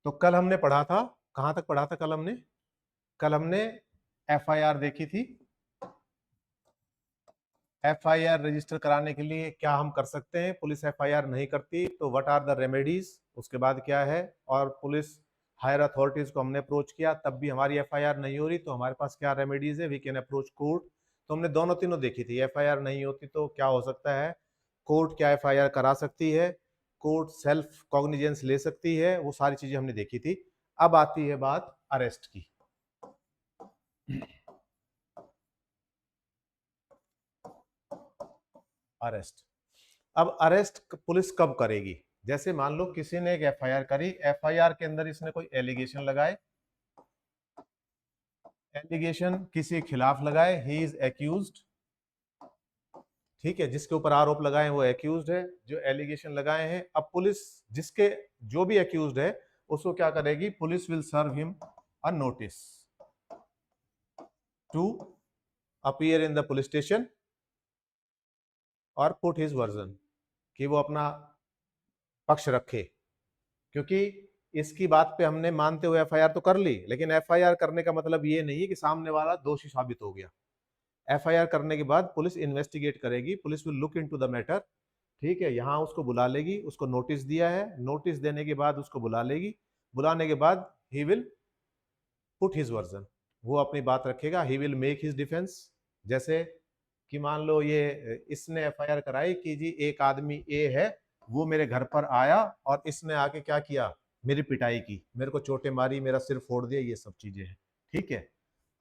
तो कल हमने पढ़ा था, कहां तक पढ़ा था कल हमने एफआईआर देखी थी। एफआईआर रजिस्टर कराने के लिए क्या हम कर सकते हैं, पुलिस एफआईआर नहीं करती तो व्हाट आर द रेमेडीज, उसके बाद क्या है, और पुलिस हायर अथॉरिटीज को हमने अप्रोच किया तब भी हमारी एफआईआर नहीं हो रही तो हमारे पास क्या रेमेडीज है, वी कैन अप्रोच कोर्ट। तो हमने दोनों तीनों देखी थी। एफआईआर नहीं होती तो क्या हो सकता है, कोर्ट क्या एफआईआर करा सकती है, कोर्ट सेल्फ कॉग्निजेंस ले सकती है, वो सारी चीजें हमने देखी थी। अब आती है बात अरेस्ट की। अरेस्ट, अब अरेस्ट पुलिस कब करेगी? जैसे मान लो किसी ने एक एफआईआर करी, एफआईआर के अंदर इसने कोई एलिगेशन लगाए, एलिगेशन किसी के खिलाफ लगाए, ही इज एक्यूज्ड, ठीक है, जिसके ऊपर आरोप लगाए वो एक्यूज्ड है, जो एलिगेशन लगाए हैं। अब पुलिस जिसके जो भी एक्यूज्ड है उसको क्या करेगी, police will serve him a notice to appear in the police station और पुट हिज वर्जन, कि वो अपना पक्ष रखे। क्योंकि इसकी बात पे हमने मानते हुए एफआईआर तो कर ली, लेकिन एफआईआर करने का मतलब ये नहीं है कि सामने वाला दोषी साबित हो गया। एफआईआर करने के बाद पुलिस इन्वेस्टिगेट करेगी, police will look into the matter, ठीक है, यहाँ उसको बुला लेगी, उसको नोटिस दिया है, नोटिस देने के बाद उसको बुला लेगी, बुलाने के बाद he will put his version, वो अपनी बात रखेगा, he will make his defence. जैसे कि मान लो ये इसने एफआईआर कराई कि जी एक आदमी ए है, वो मेरे घर पर आया और इसने आके क्या किया, मेरी पिटाई की, मेरे को चोटें मारी, मेरा सिर फोड़ दिया, ये सब चीजें हैं, ठीक है।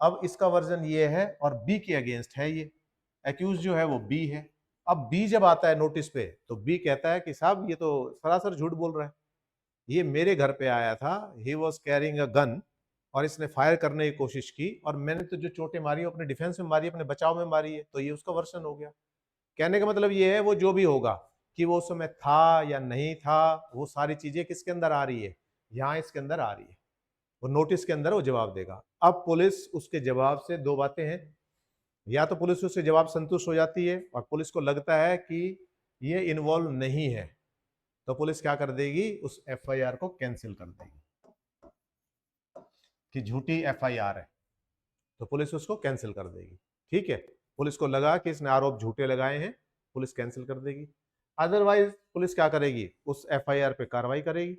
अब इसका वर्जन ये है और बी के अगेंस्ट है, ये एक्यूज जो है वो बी है। अब बी जब आता है नोटिस पे तो बी कहता है कि साहब ये तो सरासर झूठ बोल रहा है, ये मेरे घर पे आया था, he was carrying a gun, और इसने फायर करने की कोशिश की और मैंने तो जो चोटें मारी अपने डिफेंस में मारी, अपने बचाव में मारी है, तो ये उसका वर्षन हो गया। कहने का मतलब ये है वो जो भी होगा, कि वो उस समय था या नहीं था, वो सारी चीजें किसके अंदर आ रही है, यहाँ इसके अंदर आ रही है, वो नोटिस के अंदर वो जवाब देगा। अब पुलिस उसके जवाब से दो बातें हैं, या तो पुलिस उससे जवाब संतुष्ट हो जाती है और पुलिस को लगता है कि ये इन्वॉल्व नहीं है, तो पुलिस क्या कर देगी, उस एफआईआर को कैंसिल कर देगी, कि झूठी एफआईआर है तो पुलिस उसको कैंसिल कर देगी, ठीक है। पुलिस को लगा कि इसने आरोप झूठे लगाए हैं, पुलिस कैंसिल कर देगी। अदरवाइज पुलिस क्या करेगी, उस एफआईआर पे कार्रवाई करेगी।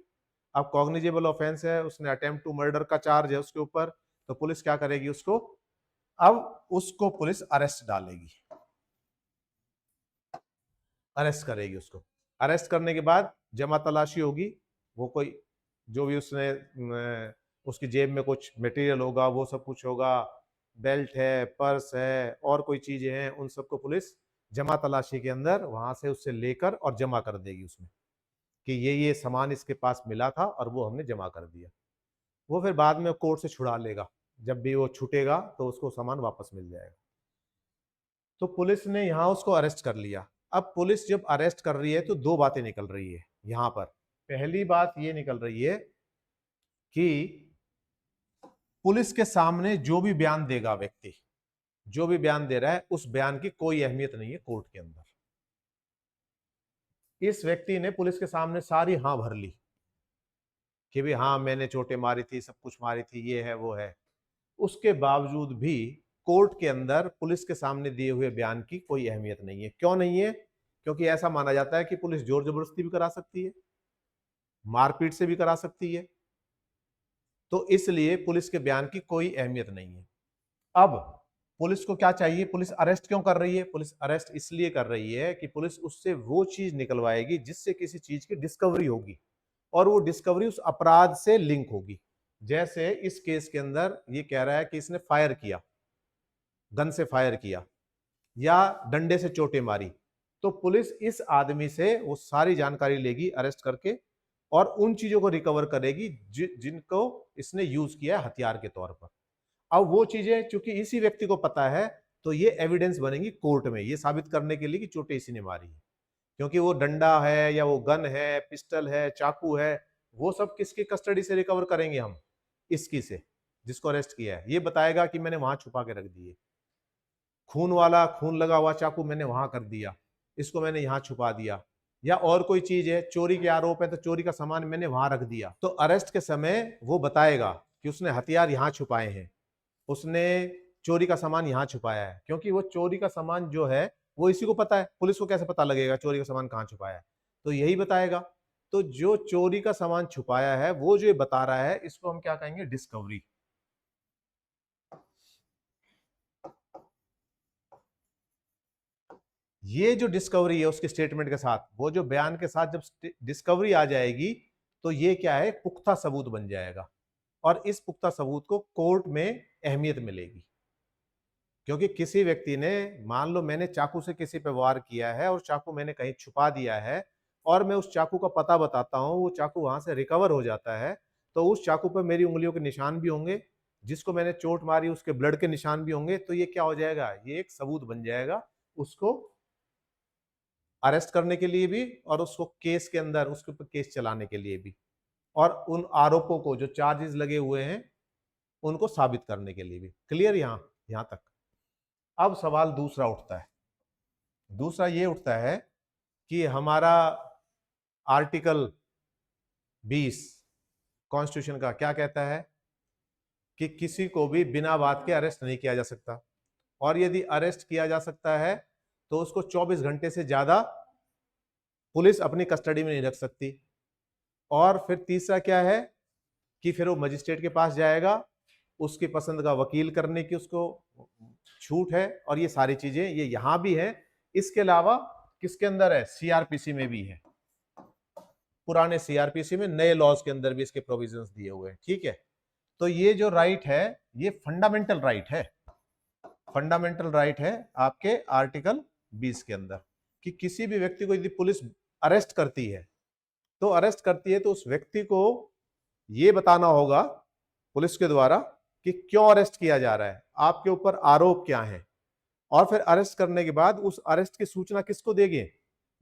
अब कॉग्निजेबल ऑफेंस है, उसने अटेम्प्ट टू मर्डर का चार्ज है उसके ऊपर, तो पुलिस क्या करेगी उसको, अब उसको पुलिस अरेस्ट डालेगी, अरेस्ट करेगी उसको। अरेस्ट करने के बाद जमा तलाशी होगी, वो कोई जो भी उसने उसकी जेब में कुछ मटेरियल होगा वो सब कुछ होगा, बेल्ट है, पर्स है, और कोई चीजें हैं, उन सबको पुलिस जमा तलाशी के अंदर वहां से उससे लेकर और जमा कर देगी उसमें, कि ये सामान इसके पास मिला था और वो हमने जमा कर दिया। वो फिर बाद में कोर्ट से छुड़ा लेगा, जब भी वो छूटेगा तो उसको सामान वापस मिल जाएगा। तो पुलिस ने यहां उसको अरेस्ट कर लिया। अब पुलिस जब अरेस्ट कर रही है तो दो बातें निकल रही है यहां पर। पहली बात ये निकल रही है कि पुलिस के सामने जो भी बयान देगा व्यक्ति, जो भी बयान दे रहा है, उस बयान की कोई अहमियत नहीं है कोर्ट के अंदर। इस व्यक्ति ने पुलिस के सामने सारी हाँ भर ली कि भी हाँ मैंने चोटें मारी थी, सब कुछ मारी थी, ये है वो है, उसके बावजूद भी कोर्ट के अंदर पुलिस के सामने दिए हुए बयान की कोई अहमियत नहीं है। क्यों नहीं है? क्योंकि ऐसा माना जाता है कि पुलिस जोर जबरदस्ती भी करा सकती है, मारपीट से भी करा सकती है, तो इसलिए पुलिस के बयान की कोई अहमियत नहीं है। अब पुलिस को क्या चाहिए, पुलिस अरेस्ट क्यों कर रही है? पुलिस अरेस्ट इसलिए कर रही है कि पुलिस उससे वो चीज निकलवाएगी जिससे किसी चीज की डिस्कवरी होगी, और वो डिस्कवरी उस अपराध से लिंक होगी। जैसे इस केस के अंदर ये कह रहा है कि इसने फायर किया, गन से फायर किया या डंडे से चोटें मारी, तो पुलिस इस आदमी से वो सारी जानकारी लेगी अरेस्ट करके, और उन चीजों को रिकवर करेगी जिनको इसने यूज किया है हथियार के तौर पर। अब वो चीजें चूंकि इसी व्यक्ति को पता है, तो ये एविडेंस बनेंगी कोर्ट में ये साबित करने के लिए कि चोटें इसी ने मारी है। क्योंकि वो डंडा है या वो गन है, पिस्टल है, चाकू है, वो सब किसकी कस्टडी से रिकवर करेंगे हम? इसकी से, जिसको अरेस्ट किया है। ये बताएगा कि मैंने वहां छुपा के रख दिए, खून वाला, खून लगा हुआ चाकू मैंने वहां कर दिया, इसको मैंने यहां छुपा दिया, या और कोई चीज है, चोरी के आरोप है तो चोरी का सामान मैंने वहां रख दिया, तो अरेस्ट के समय वो बताएगा कि उसने हथियार यहां छुपाए हैं, उसने चोरी का सामान यहां छुपाया है, क्योंकि वो चोरी का सामान जो है वो इसी को पता है। पुलिस को कैसे पता लगेगा चोरी का सामान कहां छुपाया है? तो यही बताएगा। तो जो चोरी का सामान छुपाया है वो जो ये बता रहा है, इसको हम क्या कहेंगे? डिस्कवरी। ये जो डिस्कवरी है उसके स्टेटमेंट के साथ, वो जो बयान के साथ जब डिस्कवरी आ जाएगी तो ये क्या है? पुख्ता सबूत बन जाएगा, और इस पुख्ता सबूत को कोर्ट में अहमियत मिलेगी। क्योंकि किसी व्यक्ति ने, मान लो मैंने चाकू से किसी पे वार किया है और चाकू मैंने कहीं छुपा दिया है, और मैं उस चाकू का पता बताता हूं, वो चाकू वहां से रिकवर हो जाता है, तो उस चाकू पर मेरी उंगलियों के निशान भी होंगे, जिसको मैंने चोट मारी उसके ब्लड के निशान भी होंगे, तो ये क्या हो जाएगा? ये एक सबूत बन जाएगा उसको अरेस्ट करने के लिए भी, और उसको केस के अंदर उसके ऊपर केस चलाने के लिए भी, और उन आरोपों को जो चार्जेस लगे हुए हैं उनको साबित करने के लिए भी। क्लियर यहां तक? अब सवाल दूसरा उठता है। दूसरा ये उठता है कि हमारा आर्टिकल 20 कॉन्स्टिट्यूशन का क्या कहता है कि किसी को भी बिना बात के अरेस्ट नहीं किया जा सकता, और यदि अरेस्ट किया जा सकता है तो उसको 24 घंटे से ज्यादा पुलिस अपनी कस्टडी में नहीं रख सकती। और फिर तीसरा क्या है कि फिर वो मजिस्ट्रेट के पास जाएगा, उसकी पसंद का वकील करने की उसको छूट है, और ये सारी चीजें ये यहां भी है। इसके अलावा किसके अंदर है? सीआरपीसी में भी है, पुराने सीआरपीसी में, नए लॉज के अंदर भी इसके प्रोविजंस दिए हुए हैं। ठीक है, तो ये जो राइट है ये फंडामेंटल राइट है, फंडामेंटल राइट है आपके आर्टिकल 20 के अंदर, कि किसी भी व्यक्ति को यदि पुलिस अरेस्ट करती है, तो अरेस्ट करती है तो उस व्यक्ति को यह बताना होगा पुलिस के द्वारा कि क्यों अरेस्ट किया जा रहा है, आपके ऊपर आरोप क्या है, और फिर अरेस्ट करने के बाद उस अरेस्ट की सूचना किसको देंगे?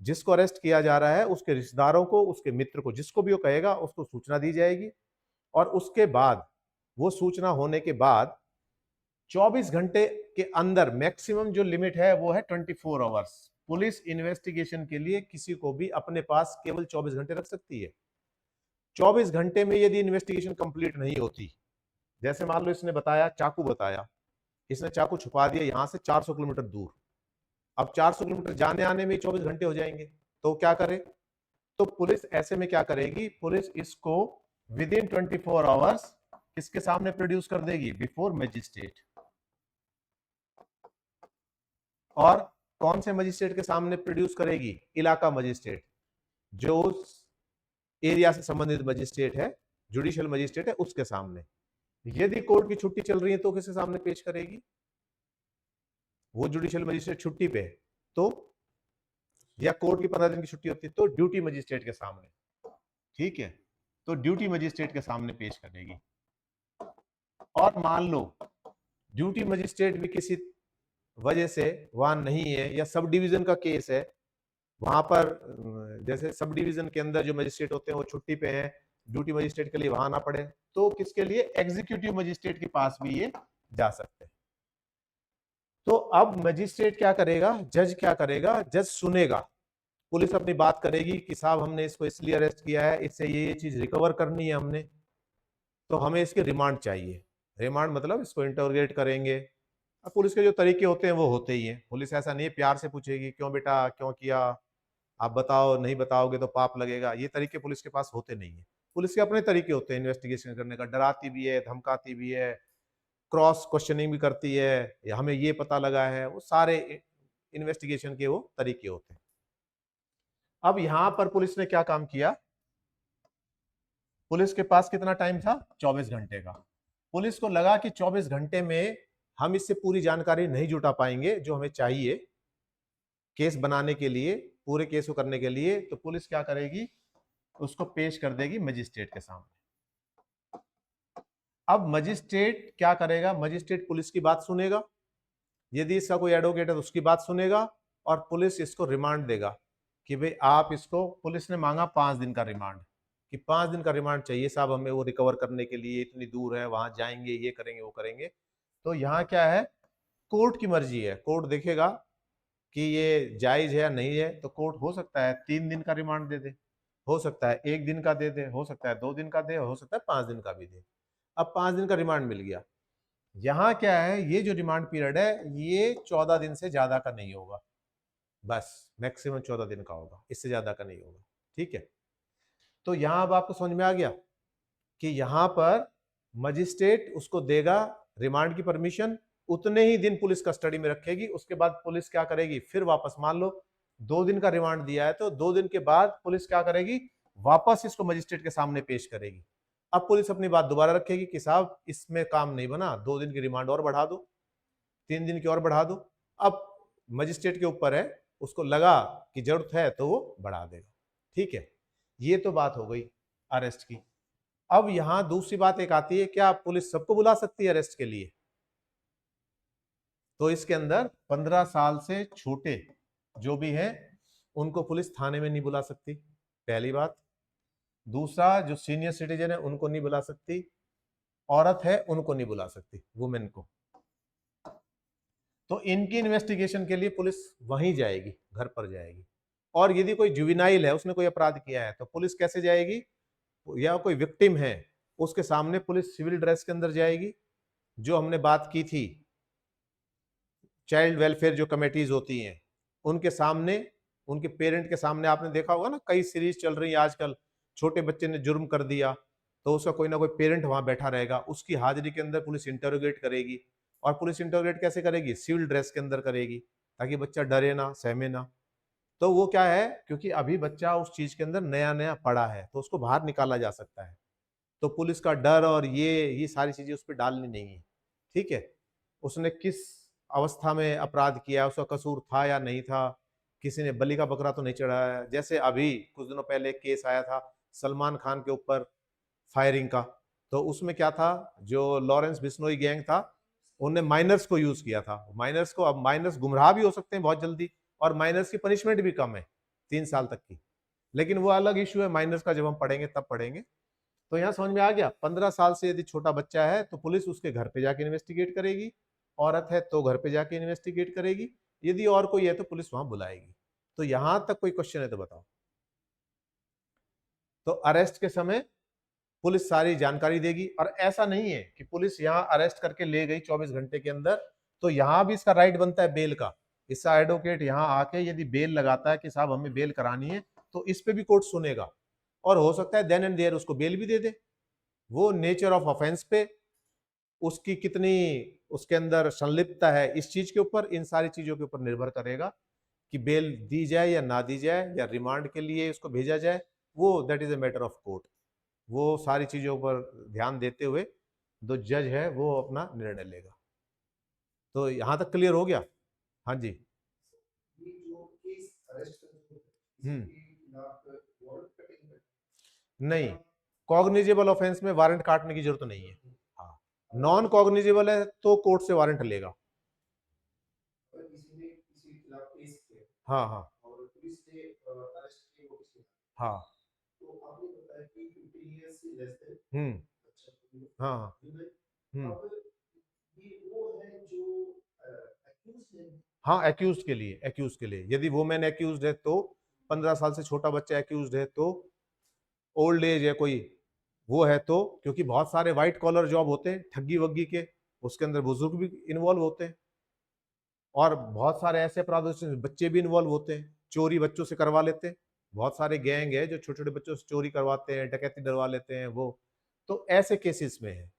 जिसको अरेस्ट किया जा रहा है उसके रिश्तेदारों को, उसके मित्र को, जिसको भी वो कहेगा उसको सूचना दी जाएगी। और उसके बाद वो सूचना होने के बाद 24 घंटे के अंदर, मैक्सिमम जो लिमिट है वो है 24 आवर्स, पुलिस इन्वेस्टिगेशन के लिए किसी को भी अपने पास केवल 24 घंटे रख सकती है। 24 घंटे में यदि इन्वेस्टिगेशन कंप्लीट नहीं होती, जैसे मान लो इसने बताया, चाकू बताया, इसने चाकू छुपा दिया यहां से 400 किलोमीटर दूर, अब 400 किलोमीटर जाने आने में 24 घंटे हो जाएंगे, तो क्या करे? तो पुलिस ऐसे में क्या करेगी? पुलिस इसको विद इन 24 आवर्स किसके सामने प्रोड्यूस कर देगी? Before magistrate. और कौन से मजिस्ट्रेट के सामने प्रोड्यूस करेगी? इलाका मजिस्ट्रेट, जो उस एरिया से संबंधित मजिस्ट्रेट है, जुडिशियल मजिस्ट्रेट है, उसके सामने। यदि कोर्ट की छुट्टी चल रही है तो किसके सामने पेश करेगी? वो जुडिशियल मजिस्ट्रेट छुट्टी पे है तो, या कोर्ट की 15 दिन की छुट्टी होती है तो ड्यूटी मजिस्ट्रेट के सामने। ठीक है, तो ड्यूटी मजिस्ट्रेट के सामने पेश करेगी। और मान लो ड्यूटी मजिस्ट्रेट भी किसी वजह से वहां नहीं है, या सब डिवीजन का केस है, वहां पर जैसे सब डिवीजन के अंदर जो मजिस्ट्रेट होते हैं वो छुट्टी पे हैं, ड्यूटी मजिस्ट्रेट के लिए वहां ना पड़े, तो किसके लिए? एग्जीक्यूटिव मजिस्ट्रेट के पास भी ये जा सकते हैं। तो अब मजिस्ट्रेट क्या करेगा? जज क्या करेगा? जज सुनेगा, पुलिस अपनी बात करेगी कि साहब हमने इसको इसलिए अरेस्ट किया है, इससे ये चीज रिकवर करनी है हमने, तो हमें इसके रिमांड चाहिए। रिमांड मतलब इसको इंटरोगेट करेंगे। अब पुलिस के जो तरीके होते हैं वो होते ही हैं, पुलिस ऐसा नहीं है प्यार से पूछेगी क्यों बेटा क्यों किया, आप बताओ, नहीं बताओगे तो पाप लगेगा, ये तरीके पुलिस के पास होते नहीं है। पुलिस के अपने तरीके होते हैं इन्वेस्टिगेशन करने का, डराती भी है, धमकाती भी है, क्रॉस क्वेश्चनिंग भी करती है, या हमें ये पता लगा है, वो सारे इन्वेस्टिगेशन के वो तरीके होते हैं। अब यहां पर पुलिस ने क्या काम किया? पुलिस के पास कितना टाइम था? 24 घंटे का। पुलिस को लगा कि 24 घंटे में हम इससे पूरी जानकारी नहीं जुटा पाएंगे जो हमें चाहिए केस बनाने के लिए, पूरे केस को करने के लिए, तो पुलिस क्या करेगी? उसको पेश कर देगी मजिस्ट्रेट के सामने। अब मजिस्ट्रेट क्या करेगा? मजिस्ट्रेट पुलिस की बात सुनेगा, यदि इसका कोई एडवोकेट है तो उसकी बात सुनेगा, और पुलिस इसको रिमांड देगा कि भाई आप इसको, पुलिस ने मांगा 5 दिन का रिमांड, कि 5 दिन का रिमांड चाहिए साहब हमें वो रिकवर करने के लिए, इतनी दूर है, वहां जाएंगे, ये करेंगे वो करेंगे। तो यहाँ क्या है? कोर्ट की मर्जी है, कोर्ट देखेगा कि ये जायज है या नहीं है, तो कोर्ट हो सकता है 3 दिन का रिमांड दे दे, हो सकता है 1 दिन का दे दे, हो सकता है 2 दिन का दे, हो सकता है 5 दिन का भी दे। अब 5 दिन का रिमांड मिल गया। यहाँ क्या है, ये जो रिमांड पीरियड है ये 14 दिन से ज्यादा का नहीं होगा, बस मैक्सिमम 14 दिन का होगा, इससे ज्यादा का नहीं होगा। ठीक है, तो यहां अब आपको समझ में आ गया कि यहां पर मजिस्ट्रेट उसको देगा रिमांड की परमिशन, उतने ही दिन पुलिस कस्टडी में रखेगी, उसके बाद पुलिस क्या करेगी, फिर वापस, मान लो 2 दिन का रिमांड दिया है तो 2 दिन के बाद पुलिस क्या करेगी, वापस इसको मजिस्ट्रेट के सामने पेश करेगी। अब पुलिस अपनी बात दोबारा रखेगी कि साहब इसमें काम नहीं बना, 2 दिन की रिमांड और बढ़ा दो, 3 दिन की और बढ़ा दो। अब मजिस्ट्रेट के ऊपर है, उसको लगा कि जरूरत है तो वो बढ़ा देगा। ठीक है, ये तो बात हो गई अरेस्ट की। अब यहां दूसरी बात एक आती है, क्या पुलिस सबको बुला सकती है अरेस्ट के लिए? तो इसके अंदर 15 साल से छोटे जो भी हैं उनको पुलिस थाने में नहीं बुला सकती, पहली बात। दूसरा, जो सीनियर सिटीजन है उनको नहीं बुला सकती, औरत है उनको नहीं बुला सकती, वुमेन को। तो इनकी इन्वेस्टिगेशन के लिए पुलिस वहीं जाएगी, घर पर जाएगी। और यदि कोई जुविनाइल है, उसने कोई अपराध किया है, तो पुलिस कैसे जाएगी, या कोई विक्टिम है उसके सामने पुलिस सिविल ड्रेस के अंदर जाएगी, जो हमने बात की थी चाइल्ड वेलफेयर जो कमेटीज होती हैं उनके सामने, उनके पेरेंट के सामने। आपने देखा होगा ना, कई सीरीज चल रही है आजकल, छोटे बच्चे ने जुर्म कर दिया तो उसका कोई ना कोई पेरेंट वहां बैठा रहेगा, उसकी हाजिरी के अंदर पुलिस इंटरोगेट करेगी। और पुलिस इंटरोगेट कैसे करेगी, सिविल ड्रेस के अंदर करेगी, ताकि बच्चा डरे ना, सहमे ना। तो वो क्या है, क्योंकि अभी बच्चा उस चीज के अंदर नया नया पड़ा है तो उसको बाहर निकाला जा सकता है, तो पुलिस का डर और ये सारी चीजें उस पर डालनी नहीं है। ठीक है, उसने किस अवस्था में अपराध किया, उसका कसूर था या नहीं था, किसी ने बलि का बकरा तो नहीं चढ़ाया। जैसे अभी कुछ दिनों पहले केस आया था सलमान खान के ऊपर फायरिंग का, तो उसमें क्या था, जो लॉरेंस बिश्नोई गैंग था उनने माइनर्स को यूज किया था, माइनर्स को। अब माइनर्स गुमराह भी हो सकते हैं बहुत जल्दी, और माइनर्स की पनिशमेंट भी कम है, 3 साल तक की। लेकिन वो अलग इशू है, माइनर्स का जब हम पढ़ेंगे तब पढ़ेंगे। तो यहां समझ में आ गया, 15 साल से यदि छोटा बच्चा है तो पुलिस उसके घर पे जाके इन्वेस्टिगेट करेगी, औरत है तो घर पे जाके इन्वेस्टिगेट करेगी, यदि और कोई है तो पुलिस वहां बुलाएगी। तो यहां तक कोई क्वेश्चन है तो बताओ। तो अरेस्ट के समय पुलिस सारी जानकारी देगी, और ऐसा नहीं है कि पुलिस यहां अरेस्ट करके ले गई 24 घंटे के अंदर, तो यहां भी इसका राइट बनता है बेल का। इसका एडवोकेट यहां आके यदि बेल लगाता है कि साहब हमें बेल करानी है, तो इस पे भी कोर्ट सुनेगा, और हो सकता है देन एंड देयर उसको बेल भी दे दे। वो नेचर ऑफ ऑफेंस पे, उसकी कितनी उसके अंदर संलिप्तता है इस चीज के ऊपर, इन सारी चीजों के ऊपर निर्भर करेगा कि बेल दी जाए या ना दी जाए, या रिमांड के लिए उसको भेजा जाए। वो that is a matter of court. वो सारी चीजों पर ध्यान देते हुए जो जज है वो अपना निर्णय लेगा। तो यहां तक क्लियर हो गया? हाँ जी। हम्म, नहीं, कॉग्निजेबल ऑफेंस में वारंट काटने की जरूरत नहीं है। हाँ, नॉन कॉग्निजेबल है तो कोर्ट से वारंट लेगा। हाँ हाँ हाँ। हम्म। हाँ हाँ। हम्म। हाँ, एक्यूज के लिए, एक्यूज के लिए यदि वो मैन एक्यूज है तो, 15 साल से छोटा बच्चा एक्यूज है तो, ओल्ड एज है कोई, वो है तो, क्योंकि बहुत सारे व्हाइट कॉलर जॉब होते हैं ठगी वग्गी के, उसके अंदर बुजुर्ग भी इन्वॉल्व होते हैं, और बहुत सारे ऐसे अपराध होते हैं बच्चे भी इन्वॉल्व होते हैं, चोरी बच्चों से करवा लेते हैं। बहुत सारे गैंग है जो छोटे छोटे बच्चों से चोरी करवाते हैं, डकैती डरवा लेते हैं वो। तो ऐसे केसेस में है।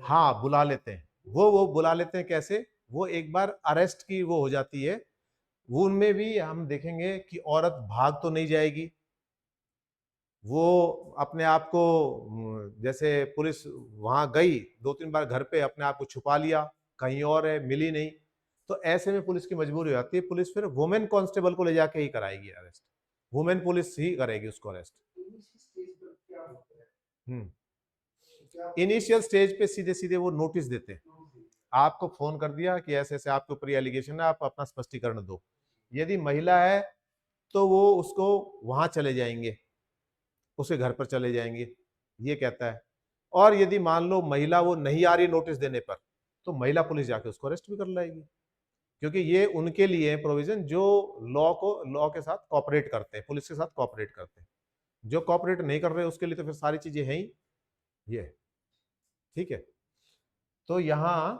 हाँ, बुला लेते हैं, वो बुला लेते हैं कैसे, वो एक बार अरेस्ट की वो हो जाती है, वो उनमें भी हम देखेंगे कि औरत भाग तो नहीं जाएगी, वो अपने आप को जैसे पुलिस वहां गई 2-3 बार घर पे अपने आप को छुपा लिया, कहीं और है, मिली नहीं, तो ऐसे में पुलिस की मजबूरी हो जाती है, पुलिस फिर वुमेन कांस्टेबल को ले जाके ही कराएगी अरेस्ट, वुमेन पुलिस ही करेगी उसको अरेस्ट। हम्म, इनिशियल स्टेज पे सीधे सीधे वो नोटिस देते हैं, आपको फोन कर दिया कि ऐसे ऐसे आपके ऊपर एलिगेशन है, आप अपना स्पष्टीकरण दो। यदि महिला है तो वो उसको वहां चले जाएंगे, उसके घर पर चले जाएंगे, ये कहता है। और यदि मान लो महिला वो नहीं आ रही नोटिस देने पर, तो महिला पुलिस जाके उसको अरेस्ट भी कर लाएगी, क्योंकि ये उनके लिए प्रोविजन जो लॉ के साथ कॉपरेट करते हैं, पुलिस के साथ कॉपरेट करते हैं। जो कॉपरेट नहीं कर रहे उसके लिए तो फिर सारी चीजें हैं ही ये, ठीक है। तो यहां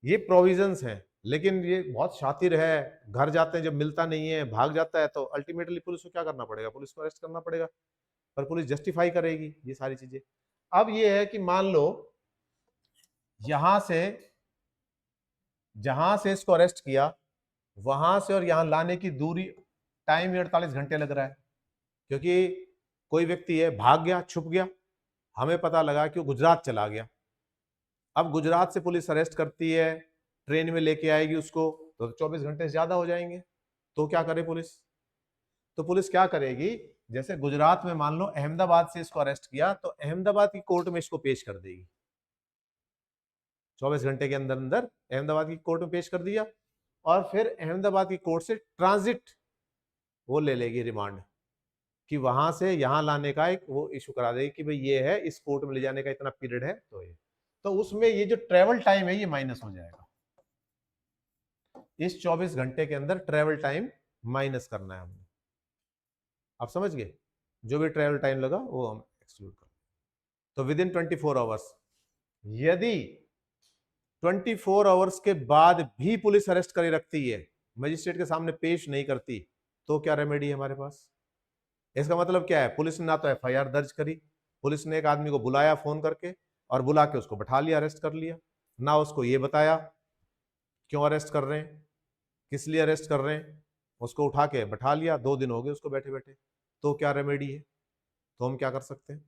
ये प्रोविजंस हैं, लेकिन ये बहुत शातिर है, घर जाते हैं जब मिलता नहीं है भाग जाता है, तो अल्टीमेटली पुलिस को क्या करना पड़ेगा, पुलिस को अरेस्ट करना पड़ेगा, पर पुलिस जस्टिफाई करेगी ये सारी चीजें। अब ये है कि मान लो यहां से, जहां से इसको अरेस्ट किया वहां से और यहां लाने की दूरी, टाइम 48 घंटे लग रहा है, क्योंकि कोई व्यक्ति है भाग गया, छुप गया, हमें पता लगा कि वो गुजरात चला गया। अब गुजरात से पुलिस अरेस्ट करती है, ट्रेन में लेके आएगी उसको, तो 24 घंटे से ज्यादा हो जाएंगे। तो क्या करे पुलिस, तो पुलिस क्या करेगी, जैसे गुजरात में मान लो अहमदाबाद से इसको अरेस्ट किया, तो अहमदाबाद की कोर्ट में इसको पेश कर देगी, 24 घंटे के अंदर अंदर अहमदाबाद की कोर्ट में पेश कर दिया, और फिर अहमदाबाद की कोर्ट से ट्रांजिट वो ले लेगी रिमांड, कि वहां से यहां लाने का एक वो इशू करा देगी कि भाई ये है, इस कोर्ट में ले जाने का इतना पीरियड है, तो ये, तो उसमें ये जो ट्रेवल टाइम है ये माइनस हो जाएगा, इस 24 घंटे के अंदर ट्रेवल टाइम माइनस करना है हमने। आप समझ गए, जो भी ट्रेवल टाइम लगा वो हम एक्सक्लूड कर, तो विद इन 24 आवर्स। यदि 24 आवर्स के बाद भी पुलिस अरेस्ट करे रखती है, मजिस्ट्रेट के सामने पेश नहीं करती, तो क्या रेमेडी है हमारे पास। इसका मतलब क्या है, पुलिस ने ना तो एफआईआर दर्ज करी, पुलिस ने एक आदमी को बुलाया फोन करके और बुला के उसको बैठा लिया, अरेस्ट कर लिया, ना उसको ये बताया क्यों अरेस्ट कर रहे हैं, किस लिए अरेस्ट कर रहे हैं, उसको उठा के बैठा लिया, 2 दिन हो गए उसको बैठे बैठे, तो क्या रेमेडी है, तो हम क्या कर सकते हैं,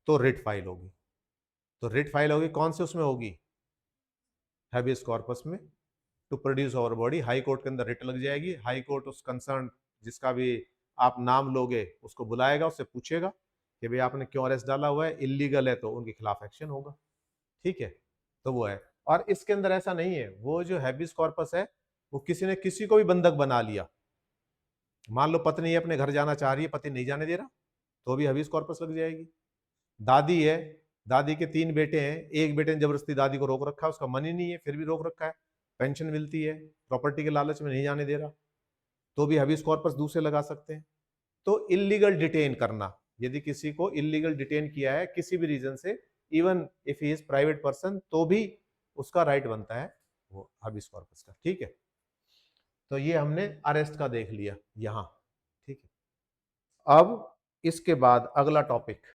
तो रिट फाइल होगी। तो रिट फाइल होगी, कौन से उसमें होगी, हैबियस कॉर्पस में, to produce our body, high court के अंदर रिट लग जाएगी, हाई कोर्ट उस कंसर्न जिसका भी आप नाम लोगे उसको बुलाएगा, उससे पूछेगा कि भाई आपने क्यों अरेस्ट डाला हुआ है, इलीगल है तो उनके खिलाफ एक्शन होगा, ठीक है। तो वो है, और इसके अंदर ऐसा नहीं है, वो जो हैबियस कॉर्पस है वो किसी ने किसी को भी बंधक बना लिया, मान लो पत्नी अपने घर जाना चाह रही है, पति नहीं जाने दे रहा, तो भी हैबियस कॉर्पस लग जाएगी। दादी है, दादी के 3 बेटे हैं, एक बेटे ने जबरदस्ती दादी को रोक रखा है, उसका मन ही नहीं है फिर भी रोक रखा है, पेंशन मिलती है, प्रॉपर्टी के लालच में नहीं जाने दे रहा, तो भी हबीज कॉर्पस दूसरे लगा सकते हैं। तो इलीगल डिटेन करना, यदि किसी को इलीगल डिटेन किया है किसी भी रीजन से, even if he is private person, तो भी उसका राइट बनता है वो हबीज कॉर्पस का, ठीक है। तो ये हमने अरेस्ट का देख लिया यहां, ठीक है। अब इसके बाद अगला टॉपिक